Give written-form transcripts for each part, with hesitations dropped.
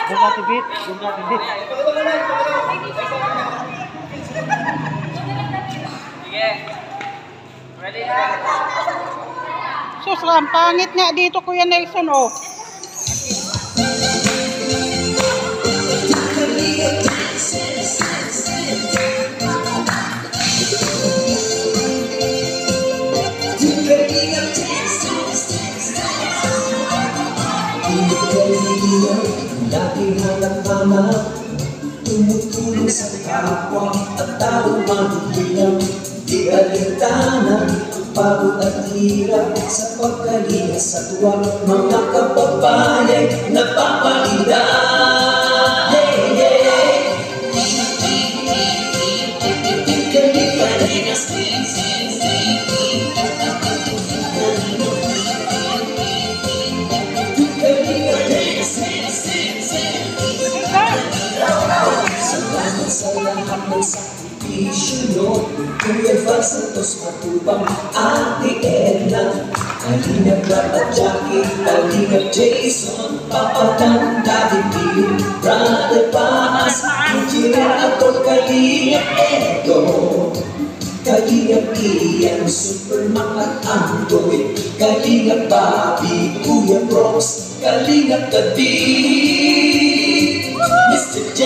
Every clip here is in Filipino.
Buka tibit. Sige. Ready? Sus, ang pangit nga dito, Kuya Nelson, oh. Lagi halang mama, tumutulong sa kapwa at taong magulang. Di alintana, pagod at hirap sa pagkalinga sa tuwa. Mga kababayan, napapalinda. Hey, hey! Salamat sa lahat ng sakripisyo nyo. Kuya Val Santos Matubang, Ate Edna, Kalina Brad at Jackie, Kalina Jason, Papa Dan, Daddy Bill, Brother Paas, Kujirin ako, Kalina Edo, Kalina Ian, Superman at Andoy, Kalina Bobby, Kuya Bros, Kalina Kadi, Mr. J.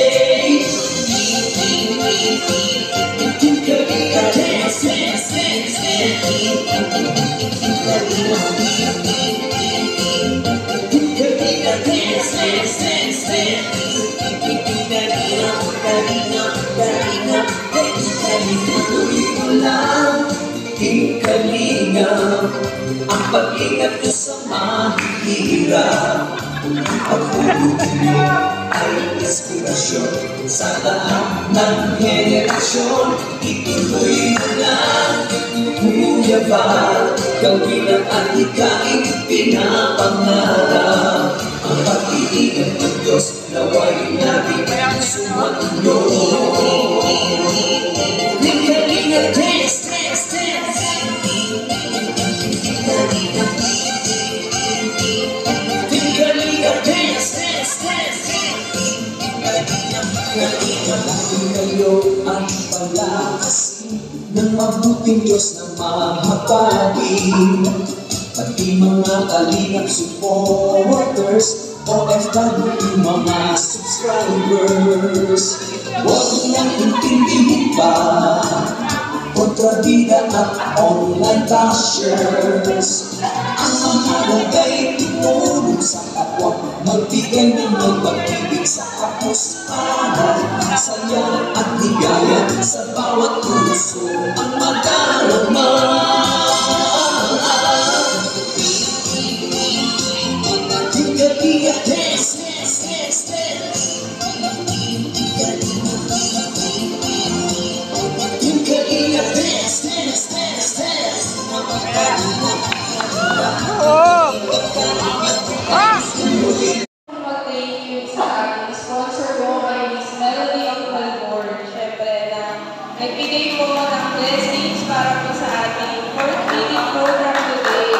Ang pag-ingat ko sa mahihirap, ang pagbubuti mo ay inspirasyon sa lahat ng henerasyon. Ituloy mo lang, Kuya Val, gawin ang adhikain pinapangarap. Ang pag-iingat ng Diyos nawa'y laging sumatunod. Kalinga, dance, dance, dance. Kalinga, dance, dance, dance. Lagi kayo ang palakasin ng mabuting Diyos na mahabagin. Pati mga kalingap supporters, OFW mga subscribers. Huwag nang intindihin pa kontrabida at online bashers. Ang mahalaga tumulong sa kapwa, magbigay ng pag-ibig sa kapuspaan, saya at ligaya sa bawat puso ang madarama. Tingaliya, dance, dance, dance, dance. Tingaliya, dance, dance, dance, dance. Oh! Mag-thank you sa ating sponsor ko kay Miss Melody of Melbourne. Siyempre na nagbigay po ng blessings para po sa ating 4th meeting program today.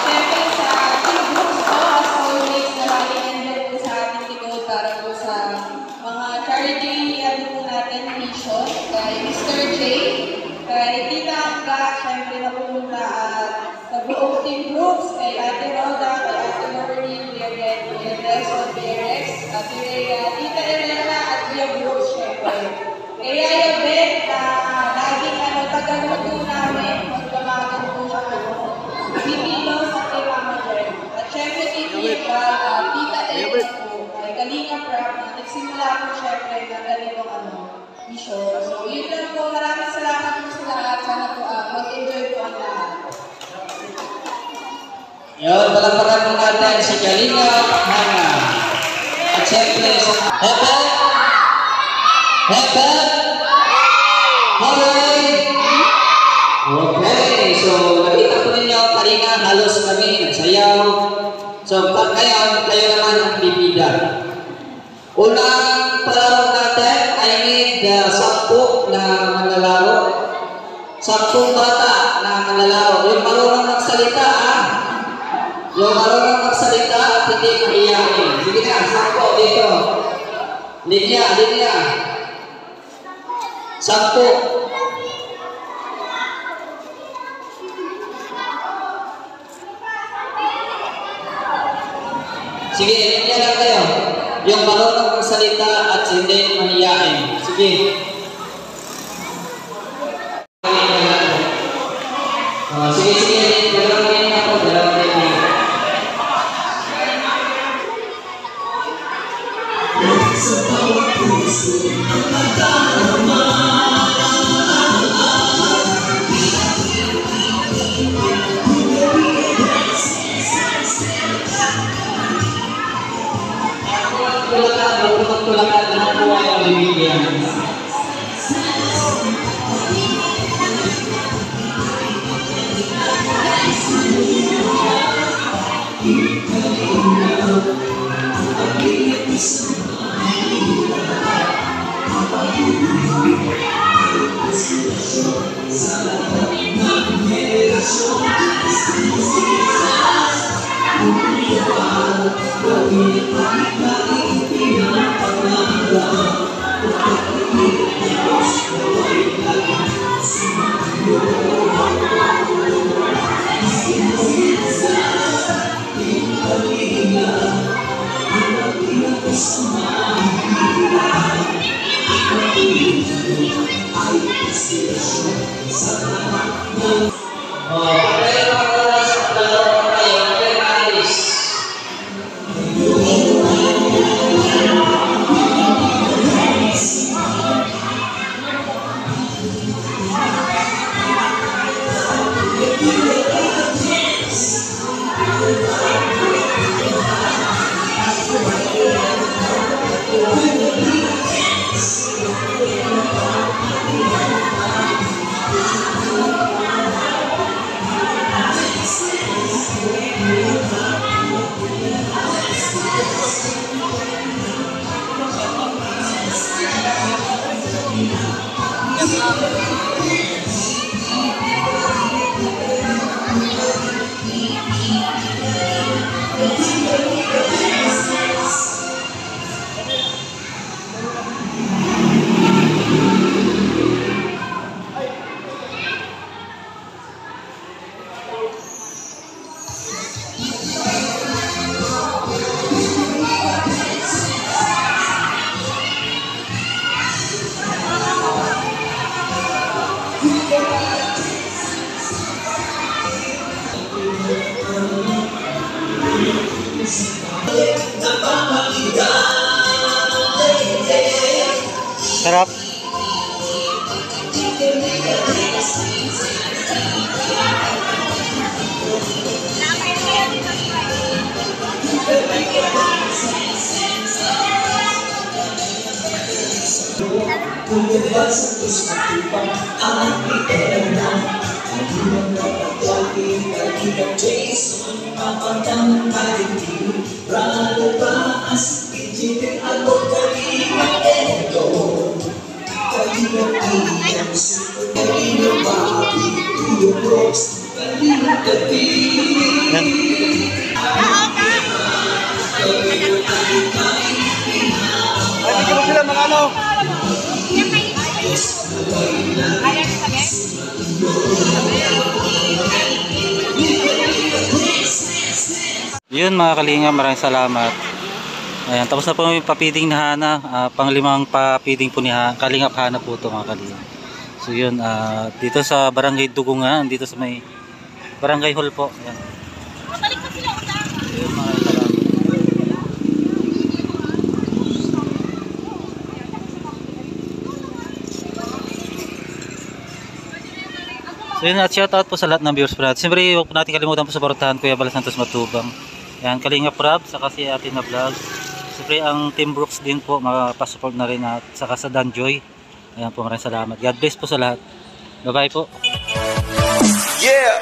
Siyempre sa ating groups po, as always, nakalingan po sa ating likod para po sa mga charity po natin, mission. Kay Mr. J, kay Tita Angga, siyempre na pumunta at nag-buong team groups, kay Ate Roda, kay Ate Maureen, Kuya Red, Kuya Nelson, Kuya Rex, Ate Rhea, Tita Elena, at Kuya Bruce, syempre. Kay Yaya Beth, na laging tagaluto namin, magpamagan po siya si Milos at kay Mama Jen. At syempre kay Tita, Tita Elena po, kay Kalinga Prab, na nagsimula po syempre ng ganitong mission. So yun lang po, maraming salamat po sa lahat. Sana po mag-enjoy po ang lahat. Yun, palakpakan po natin si Kalinga Hana. At siyempre sa Hepe! Hepe! Hi! Okay, so nakita po ninyo, Kalinga, halos kami, nagsayaw. So kayo naman ang bibida. Unang palaro natin, I need 10 na manlalaro. 10 bata na manlalaro. Yung marunong magsalita, Yung marunong magsalita at hindi mahiyain. Sige na, sampo dito. Linya. 10. Sige, linya lang kayo. Yung marunong magsalita at hindi mahiyain. Sige. Sige. Dalawang linya ako. Sa bawat puso ang nadarama. Tulakan ng buhay ang bibigyan. Sarap. Yun mga kalinga, maraming salamat. Ayan, tapos na po yung papiding ni Hana. Panglimang papiding po ni Kalingap Hana po ito mga kalinga. So yun, dito sa Barangay Dugungan, dito sa may Barangay Hall po. Ayan. Yun, maraming salamat. So yun, at shoutout po sa lahat ng viewers po natin. Siyempre, huwag po natin kalimutan po supportahan Kuya Bal Santos Matubang. Yan, Kalingap Rab, saka si Atin na Vlog. Siyempre, ang Team Brooks din po, makapasupport na rin at saka sa Danjoy. Ayan po, maraming salamat. God bless po sa lahat. Bye-bye po. Yeah!